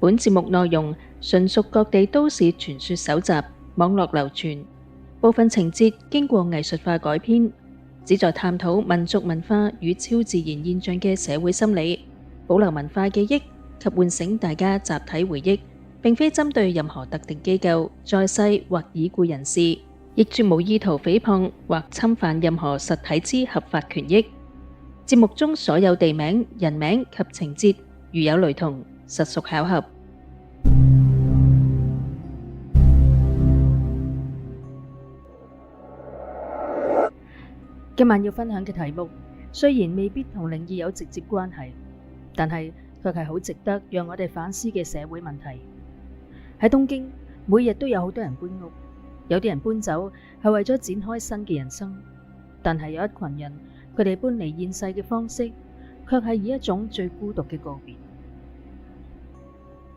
本節目內容純屬各地都市傳說搜集，網絡流傳，部分情節經過藝術化改編，旨在探討民族文化與超自然現象嘅社會心理，保留文化記憶及喚醒大家集體回憶，並非針對任何特定機構、在世或已故人士，亦絕無意圖誹謗或侵犯任何實體之合法權益。節目中所有地名、人名及情節，如有雷同，實屬巧合。今晚要分享嘅題目，雖然未必同靈異有直接關係，但係卻係好值得讓我哋反思嘅社會問題。喺東京，每日都有好多人搬屋，有啲人搬走係為咗展開新嘅人生，但係有一群人，佢哋搬離現世嘅方式，卻係以一種最孤獨嘅告別。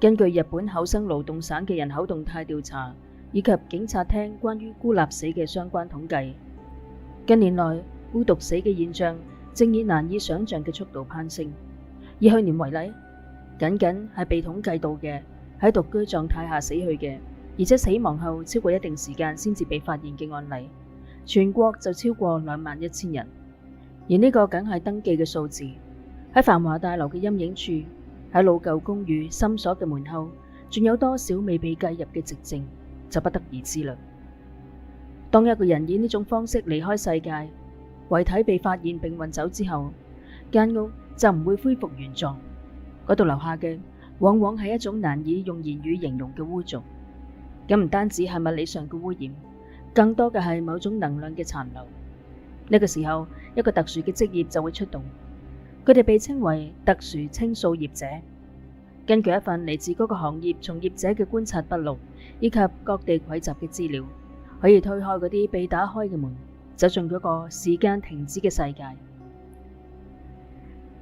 根據日本厚生勞動省嘅人口動態調查，以及警察廳關於孤立死嘅相關統計，近年來孤獨死嘅現象正以難以想象嘅速度攀升。以去年為例，僅係被統計到嘅喺獨居狀態下死去嘅，而且死亡後超過一定時間先至被發現嘅案例，全國就超過21000人。而呢個梗係登記嘅數字。喺繁華大樓嘅陰影處，喺老舊公寓深鎖嘅門後，仲有多少未被計入嘅寂靜，就不得而知啦。當一個人以呢種方式離開世界，遺體被發現並運走之後，間屋就唔會恢復原狀，嗰度留下嘅往往係一種難以用言語形容嘅污濁。咁唔單止係物理上嘅污染，更多嘅係某種能量嘅殘留。呢個時候，一個特殊嘅職業就會出動，佢哋被稱為特殊清掃業者。根據一份嚟自嗰個行業從業者嘅觀察筆錄，以及各地匯集嘅資料，可以推開嗰啲被打開嘅門，走進嗰個時間停止嘅世界。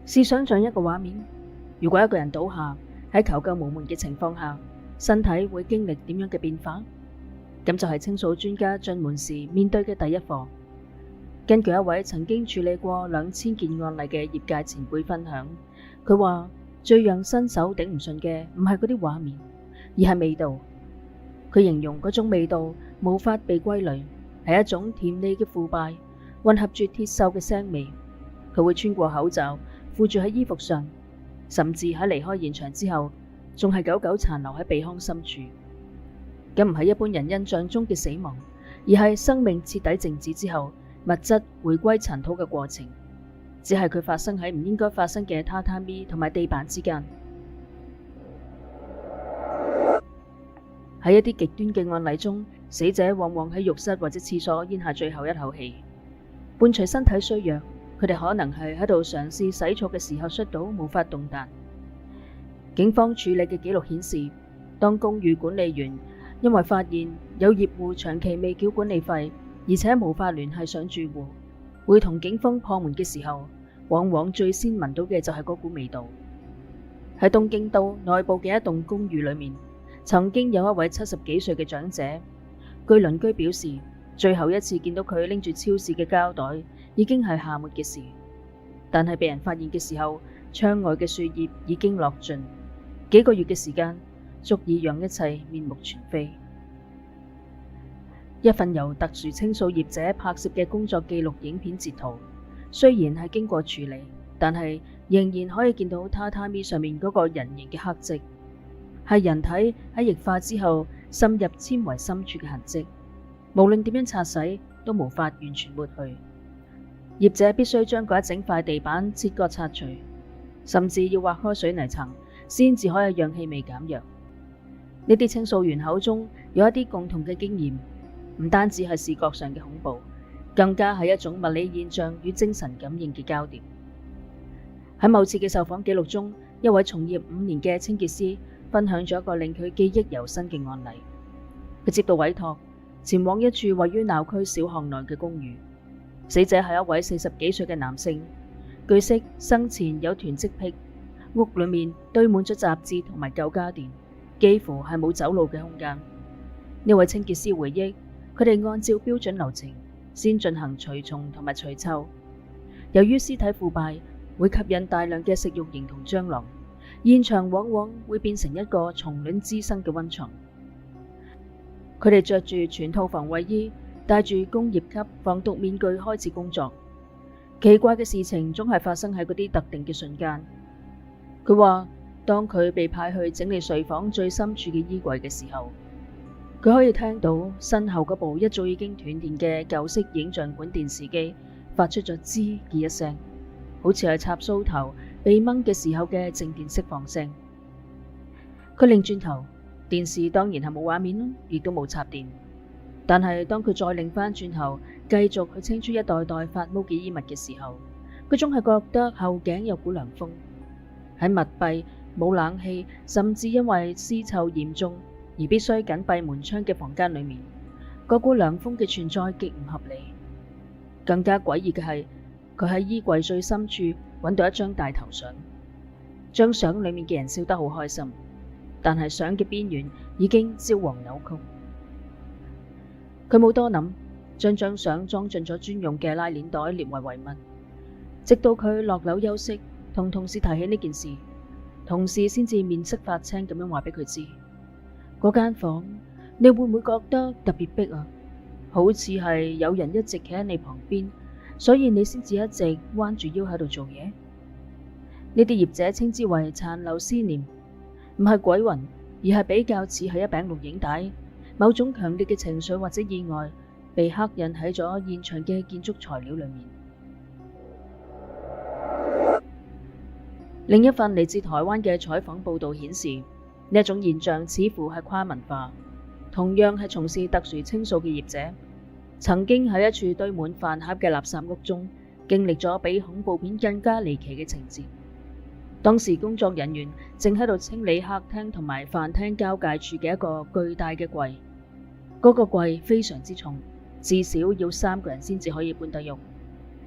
試想像一個畫面，如果一個人倒下喺求救無門嘅情況下，身體會經歷點樣嘅變化？咁就係清掃專家進門時面對嘅第一課。根據一位曾經處理過2000件案例嘅業界前輩分享，佢話最讓新手頂唔順嘅唔係嗰啲畫面，而係味道。佢形容嗰種味道無法被歸類，係一種甜膩嘅腐敗，混合住鐵鏽嘅腥味。佢會穿過口罩附住喺衣服上，甚至喺離開現場之後，仲係久久殘留喺鼻腔深處。咁唔係一般人印象中嘅死亡，而係生命徹底靜止之後，物質回歸塵土嘅過程，只係佢發生喺唔應該發生嘅榻榻米同埋地板之間。喺一啲極端嘅案例中，死者往往喺浴室或者廁所咽下最後一口氣，伴隨身體衰弱，佢哋可能係喺度嘗試洗澡嘅時候摔倒，無法動彈。警方處理嘅記錄顯示，當公寓管理員因為發現有業戶長期未繳管理費，而且無法聯繫上住戶，會同警方破門嘅時候，往往最先聞到嘅就係嗰股味道。喺東京都內部嘅一棟公寓裏面，曾經有一位70幾歲嘅長者，據鄰居表示，最後一次見到佢拎住超市嘅膠袋，已經係夏末嘅事。但係被人發現嘅時候，窗外嘅樹葉已經落盡，幾個月嘅時間足以讓一切面目全非。一份由特殊清掃業者拍攝嘅工作記錄影片截圖，雖然係經過處理，但係仍然可以見到榻榻米上面嗰個人形嘅黑跡，係人體喺液化之後滲入纖維深處嘅痕跡。無論點樣擦洗，都無法完全抹去。業者必須將嗰一整塊地板切割拆除，甚至要挖開水泥層，先至可以讓氣味減弱。呢啲清掃員口中有一啲共同嘅經驗，唔單止係視覺上嘅恐怖，更加係一種物理現象與精神感應嘅交疊。喺某次嘅受訪記錄中，一位從業5年嘅清潔師分享咗一個令佢記憶猶新嘅案例。佢接到委託，前往一處位於鬧區小巷內嘅公寓。死者係一位40幾歲嘅男性，據悉生前有囤積癖，屋裏面堆滿咗雜誌同埋舊家電，幾乎係冇走路嘅空間。呢位清潔師回憶，佢哋按照標準流程先進行除蟲同埋除臭。由於屍體腐敗會吸引大量嘅食肉蠅同蟑螂，現場往往會變成一個蟲卵滋生嘅溫床。佢哋着住全套防衛衣，戴住工業級防毒面具開始工作。奇怪嘅事情總係發生喺嗰啲特定嘅瞬間。佢話，當佢被派去整理睡房最深處嘅衣櫃嘅時候，佢可以聽到身後嗰部一早已經斷電嘅舊式影像管電視機發出咗吱嘅一聲，好似係插蘇頭被掹嘅時候嘅靜電釋放聲。佢擰轉頭，電視當然係冇畫面咯，亦都冇插電。但係當佢再擰翻轉頭，繼續去清出一袋袋發毛嘅衣物嘅時候，佢總係覺得後頸有股涼風。喺密閉、冇冷氣，甚至因為屍臭嚴重而必須緊閉門窗嘅房間裏面，嗰股涼風嘅存在極唔合理。更加詭異嘅係，佢喺衣櫃最深處揾到一張大頭相，張相裏面嘅人笑得好開心，但係相嘅邊緣已經焦黃扭曲。佢冇多諗，將張相裝進咗專用嘅拉鏈袋列為遺物。直到佢落樓休息，同同事提起呢件事，同事先至面色發青咁樣話俾佢知：嗰間房你會唔會覺得特別逼啊？好似係有人一直企喺你旁邊，所以你先至一直彎住腰喺度做嘢。呢啲業者稱之為殘留思念，唔係鬼魂，而係比較似係一餅錄影帶，某種強烈嘅情緒或者意外被刻印喺咗現場嘅建築材料裏面。另一份嚟自台灣嘅採訪報道顯示，呢一種現象似乎係跨文化。同樣係從事特殊清掃嘅業者，曾經喺一處堆滿飯盒嘅垃圾屋中，經歷咗比恐怖片更加離奇嘅情節。當時工作人員正喺度清理客廳同埋飯廳交界處嘅一個巨大嘅櫃，嗰個櫃非常之重，至少要3個人先至可以搬得喐。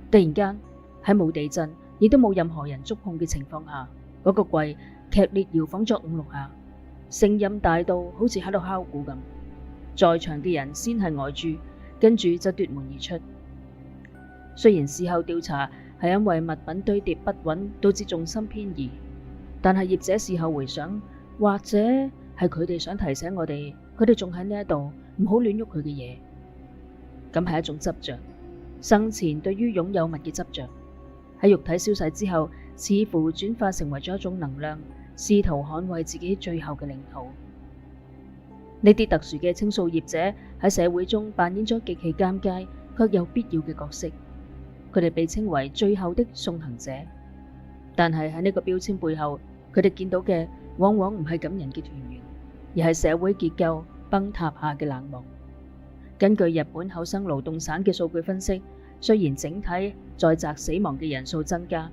突然間喺冇地震，亦都冇任何人觸碰嘅情況下，嗰個櫃劇烈搖晃咗5-6下，聲音大到好似喺度敲鼓咁。在場嘅人先係呆住，跟住就奪門而出。雖然事後調查係因為物品堆疊不穩導致重心偏移，但係業者事後回想，或者係佢哋想提醒我哋，佢哋仲喺呢一度，唔好亂喐佢嘅嘢。咁係一種執着，生前對於擁有物嘅執着，喺肉體消逝之後，似乎轉化成為咗一種能量，試圖捍衛自己最後嘅領土。呢啲特殊嘅清掃業者喺社會中扮演咗極其尷尬卻又必要嘅角色，佢哋被稱為最後的送行者。但係喺呢個標籤背後，佢哋見到嘅往往唔係感人嘅團圓，而係社會結構崩塌下嘅冷漠。根據日本厚生勞動省嘅數據分析，雖然整體在宅死亡嘅人數增加，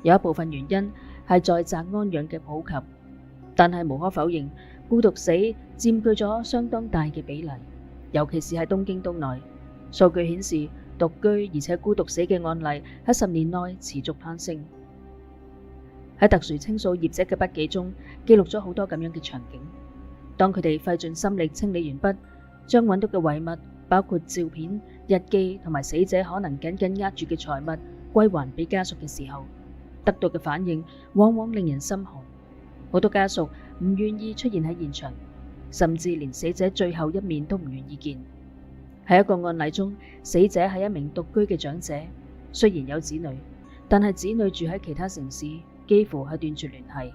有一部分原因係在宅安養嘅普及，但係無可否認，孤獨死佔據咗相當大嘅比例，尤其是喺東京都內。數據顯示，獨居而且孤獨死嘅案例喺10年內持續攀升。喺特殊清掃業者嘅筆記中，記錄咗好多咁樣嘅場景。當佢哋費盡心力清理完畢，將揾到嘅遺物，包括照片、日記同埋死者可能緊緊握住嘅財物歸還俾家屬嘅時候，得到嘅反應往往令人心寒。好多家屬唔願意出現喺現場，甚至連死者最後一面都唔願意見。喺一個案例中，死者係一名獨居嘅長者，雖然有子女，但係子女住喺其他城市，幾乎係斷絕聯繫。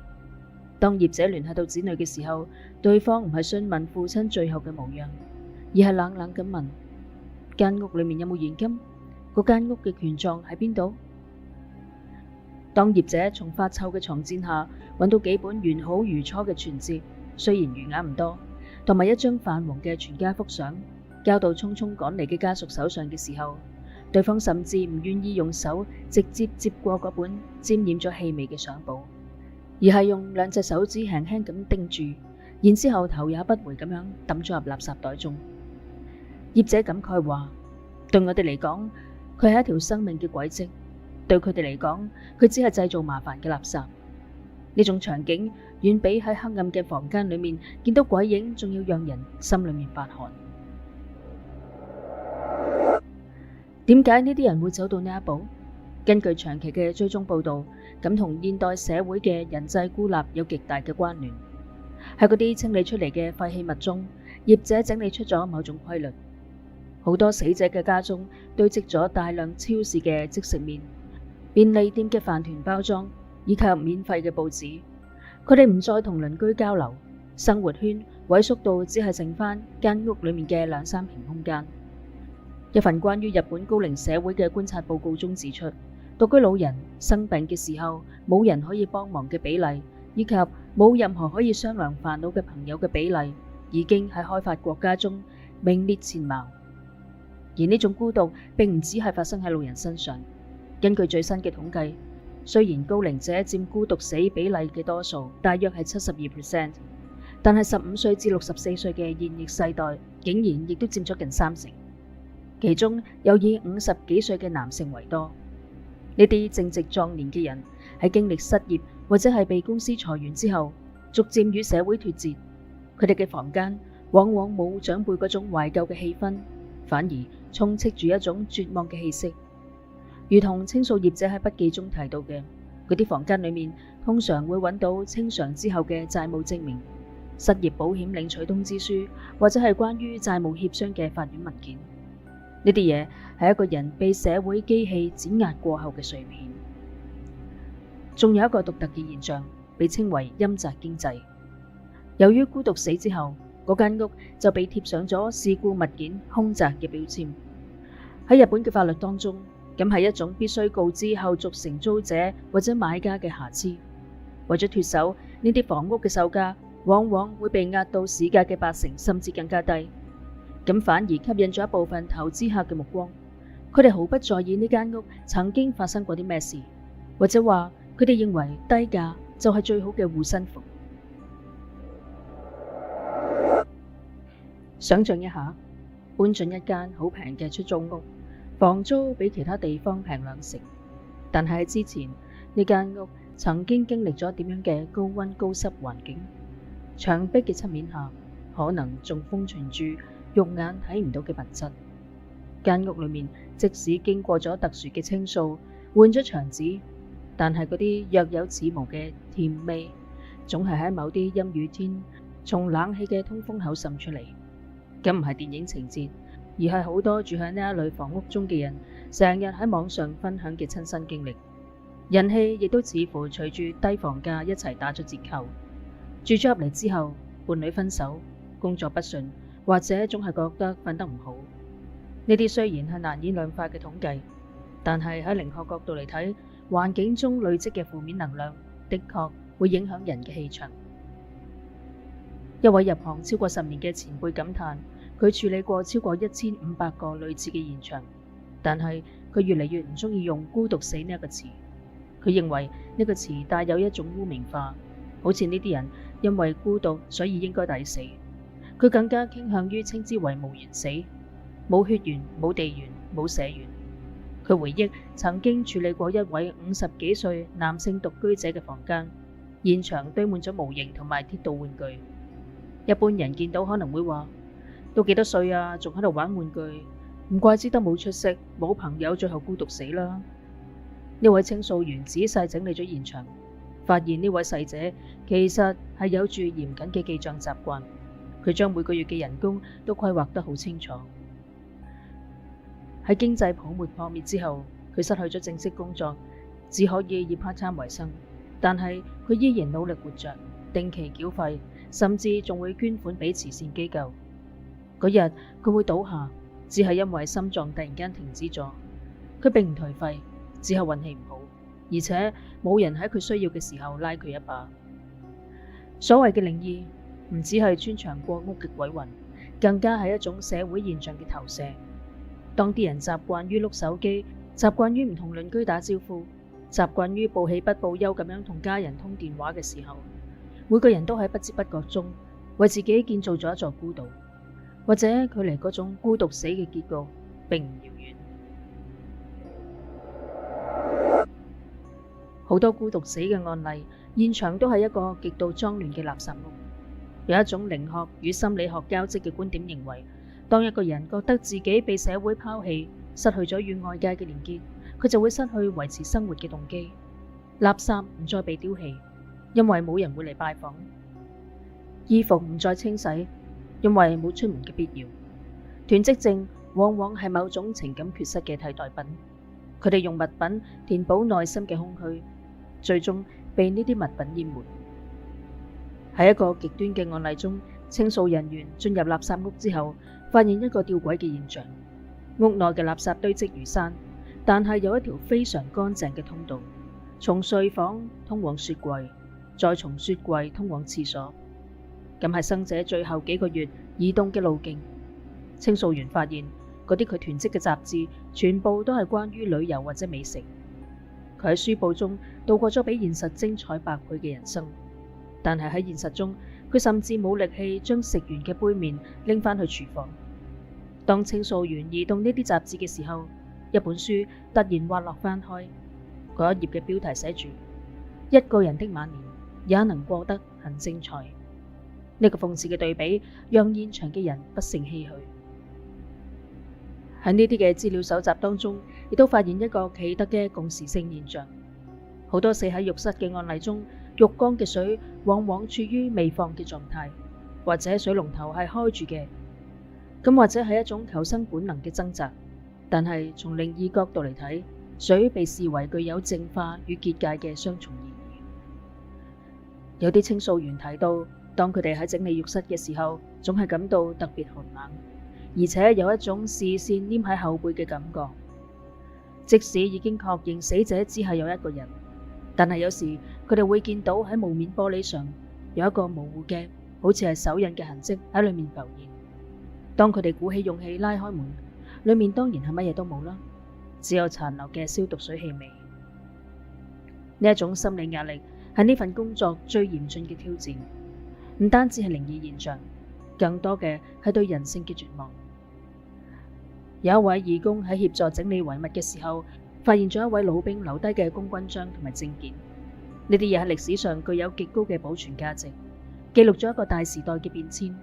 當業者聯繫到子女嘅時候，對方唔係詢問父親最後嘅模樣，而係冷冷咁問：間屋裏面有冇現金？嗰間屋嘅權狀喺邊度？當業者從發臭嘅床墊下揾到幾本完好如初嘅存摺，雖然餘額唔多，同埋一張泛黃嘅全家福相，交到匆匆趕嚟嘅家屬手上嘅時候，對方甚至唔願意用手直接接過嗰本沾染咗氣味嘅相簿，而係用2隻手指輕輕咁盯住，然之後頭也不回咁樣抌咗入垃圾袋中。業者感慨話：對我哋嚟講，佢係一條生命嘅軌跡。對佢哋嚟講，佢只係製造麻煩嘅垃圾。呢種場景遠比喺黑暗嘅房間裏面見到鬼影仲要讓人心裏面發寒。點解呢啲人會走到呢一步？根據長期嘅追蹤報導，咁同現代社會嘅人際孤立有極大嘅關聯。喺嗰啲清理出嚟嘅廢棄物中，業者整理出咗某種規律。好多死者嘅家中堆積咗大量超市嘅即食麵、便利店嘅飯團包裝以及免費嘅報紙。佢哋唔再同鄰居交流，生活圈萎縮到只係剩返間屋裡面嘅2-3平空間。一份關於日本高齡社會嘅觀察報告中指出，獨居老人生病嘅時候冇人可以幫忙嘅比例，以及冇任何可以商量煩惱嘅朋友嘅比例，已經喺開發國家中名列前茅。而呢種孤獨並唔只係發生喺老人身上。根據最新嘅統計，雖然高齡者佔孤獨死比例嘅多數，大約係72%，但係15歲至64歲嘅現役世代竟然亦都佔咗近30%，其中又以50幾歲嘅男性為多。呢啲正值壯年嘅人喺經歷失業或者係被公司裁員之後，逐漸與社會脫節。佢哋嘅房間往往冇長輩嗰種懷舊嘅氣氛，反而充斥住一種絕望嘅氣息。如同清掃業者喺筆記中提到嘅，嗰啲房間裏面通常會揾到清償之後嘅債務證明、失業保險領取通知書，或者係關於債務協商嘅法院文件。呢啲嘢係一個人被社會機器碾壓過後嘅碎片。仲有一個獨特嘅現象，被稱為陰宅經濟。由於孤獨死之後，嗰間屋就被貼上咗事故物件凶宅嘅標籤。喺日本嘅法律當中，咁係一種必須告知後續承租者或者買家嘅瑕疵。為咗脫手，呢啲房屋嘅售價往往會被壓到市價嘅80%甚至更加低。咁反而吸引咗一部分投資客嘅目光。佢哋毫不在意呢間屋曾經發生過啲咩事，或者話佢哋認為低價就係最好嘅護身符。想象一下，搬進一間好平嘅出租屋，房租比其他地方平2成，但係之前呢間屋曾經經歷咗點樣嘅高溫高濕環境？牆壁嘅漆面下可能仲封存住肉眼睇唔到嘅物質。間屋裏面即使經過咗特殊嘅清掃，換咗牆紙，但係嗰啲若有似無嘅甜味，總係喺某啲陰雨天從冷氣嘅通風口滲出嚟。咁唔係電影情節，而係好多住喺呢一類房屋中嘅人成日喺網上分享嘅親身經歷。人氣亦都似乎隨住低房價一齊打咗折扣。住咗入嚟之後，伴侶分手，工作不順，或者總係覺得瞓得唔好。呢啲雖然係難以量化嘅統計，但係喺靈學角度嚟睇，環境中累積嘅負面能量的確會影響人嘅氣場。一位入行超過10年嘅前輩感嘆，佢處理過超過1500個類似嘅現場，但係佢越嚟越唔中意用孤獨死呢一個詞。佢認為呢個詞帶有一種污名化，好似呢啲人因為孤獨所以應該抵死。佢更加傾向於稱之為無緣死，冇血緣、冇地緣、冇社緣。佢回憶曾經處理過一位50幾歲男性獨居者嘅房間，現場堆滿咗模型同埋鐵道玩具。一般人見到可能會話：都幾多歲啊，仲喺度玩玩具，唔怪之得冇出息，冇朋友，最後孤獨死啦。呢位清掃員仔細整理咗現場，發現呢位逝者其實係有住嚴謹嘅記賬習慣。佢將每個月嘅人工都規劃得好清楚。喺經濟泡沫破滅之後，佢失去咗正式工作，只可以以 part time 為生。但係佢依然努力活着，定期繳費，甚至仲會捐款俾慈善機構。嗰日佢會倒下，只係因為心臟突然間停止咗。佢並唔頹廢，只係運氣唔好，而且冇人喺佢需要嘅時候拉佢一把。所謂嘅靈異，唔只係穿牆過屋嘅鬼魂，更加係一種社會現象嘅投射。當啲人習慣於碌手機，習慣於唔同鄰居打招呼，習慣於報喜不報憂咁樣同家人通電話嘅時候，每個人都喺不知不覺中為自己建造咗一座孤島，或者距離嗰種孤獨死嘅結局並唔遙遠。好多孤獨死嘅案例，現場都係一個極度髒亂嘅垃圾屋。有一種靈學與心理學交織嘅觀點認為，當一個人覺得自己被社會拋棄，失去咗與外界嘅連結，佢佢就會失去維持生活嘅動機。垃圾唔再被丟棄，因為冇人會嚟拜訪；衣服唔再清洗，因為冇出門嘅必要。囤積症往往係某種情感缺失嘅替代品，佢哋用物品填補內心嘅空虛，最終被呢啲物品淹沒。喺一個極端嘅案例中，清掃人員進入垃圾屋之後，發現一個吊詭嘅現象：屋內嘅垃圾堆積如山，但係有一條非常乾淨嘅通道，從睡房通往雪櫃，再從雪櫃通往廁所。咁係生者最後幾個月移動嘅路徑。清掃員發現嗰啲佢囤積嘅雜誌，全部都係關於旅遊或者美食。佢喺書報中度過咗比現實精彩百倍嘅人生，但係喺現實中，佢甚至冇力氣將食完嘅杯麵拎返去廚房。當清掃員移動呢啲雜誌嘅時候，一本書突然滑落翻開，嗰一頁嘅標題寫住：一個人的晚年也能過得很精彩。呢個諷刺嘅對比，讓現場嘅人不勝唏噓。喺呢啲嘅資料搜集當中，亦都發現一個奇特嘅共時性現象。好多死喺浴室嘅案例中，浴缸嘅水往往處於未放嘅狀態，或者水龍頭係開住嘅。咁或者係一種求生本能嘅掙扎。但係從靈異角度嚟睇，水被視為具有淨化與結界嘅雙重意義。有啲清掃員提到，當佢哋喺整理浴室嘅時候，總係感到特別寒冷，而且有一種視線黏喺後背嘅感覺。即使已經確認死者只係有一個人，但係有時佢哋會見到喺霧面玻璃上有一個模糊嘅，好似係手印嘅痕跡喺裏面浮現。當佢哋鼓起勇氣拉開門，裏面當然係乜嘢都冇啦，只有殘留嘅消毒水氣味。呢一種心理壓力係呢份工作最嚴峻嘅挑戰，唔單止係靈異現象，更多嘅係對人性嘅絕望。有一位義工喺協助整理遺物嘅時候，發現咗一位老兵留低嘅公軍章同埋證件。呢啲嘢喺歷史上具有極高嘅保存價值，記錄咗一個大時代嘅變遷。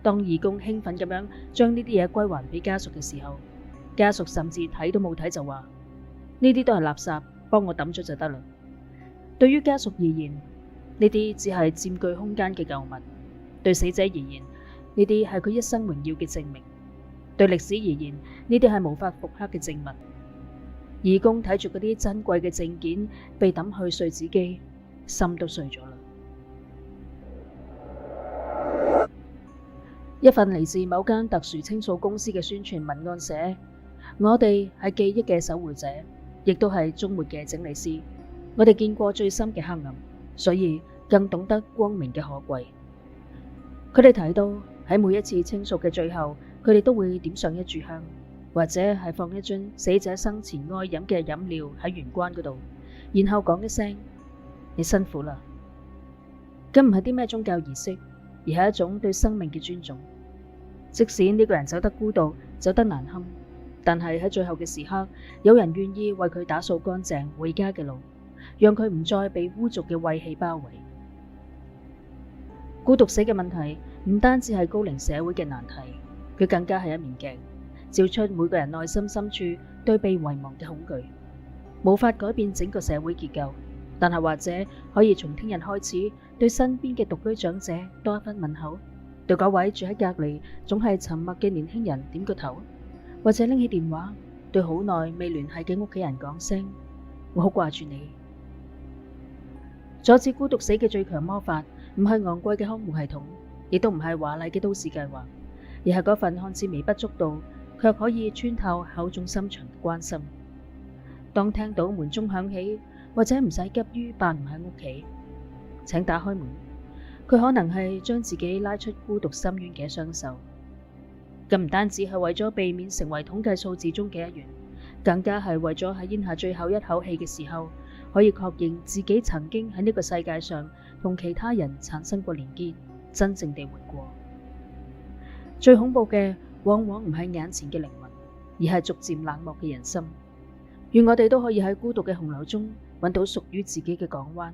當義工興奮咁樣將呢啲嘢歸還俾家屬嘅時候，家屬甚至睇都冇睇就話：呢啲都係垃圾，幫我抌咗就得啦。對於家屬而言，呢啲只係佔據空間嘅舊物；對死者而言，呢啲係佢一生榮耀嘅證明；對歷史而言，呢啲係無法復刻嘅證物。義工睇住嗰啲珍貴嘅證件被抌去碎紙機，心都碎咗啦。一份嚟自某間特殊清掃公司嘅宣傳文案寫：我哋係記憶嘅守護者，亦都係終末嘅整理師。我哋見過最深嘅黑暗，所以更懂得光明嘅可貴。佢哋提到喺每一次清掃嘅最後，佢哋都會點上一炷香，或者係放一樽死者生前愛飲嘅飲料喺玄關嗰度，然後講一聲：你辛苦啦。咁唔係啲咩宗教儀式，而係一種對生命嘅尊重。即使呢個人走得孤獨，走得難堪，但係喺最後嘅時刻，有人願意為佢打掃乾淨回家嘅路，讓佢唔再被污濁嘅穢氣包圍。孤獨死嘅問題唔單止係高齡社會嘅難題，佢更加係一面鏡，照出每個人內心深處對被遺忘嘅恐懼。無法改變整個社會結構，但係或者可以從聽日開始，對身邊嘅獨居長者多一分問候，對嗰位住喺隔籬總係沉默嘅年輕人點個頭，或者拎起電話對好耐未聯繫嘅屋企人講聲：我好掛住你。阻止孤獨死嘅最強魔法，唔係昂貴嘅看護系統，亦都唔係華麗嘅都市計劃，而係嗰份看似微不足道，卻可以穿透厚重心腸嘅關心。當聽到門鐘響起，或者唔使急於扮唔喺屋企，請打開門。佢可能係將自己拉出孤獨深淵嘅雙手，咁唔單止係為咗避免成為統計數字中嘅一員，更加係為咗喺咽下最後一口氣嘅時候，可以確認自己曾經喺呢個世界上同其他人產生過連結，真正地活過。最恐怖嘅往往唔係眼前嘅靈魂，而係逐漸冷漠嘅人心。願我哋都可以喺孤獨嘅洪流中揾到屬於自己嘅港灣。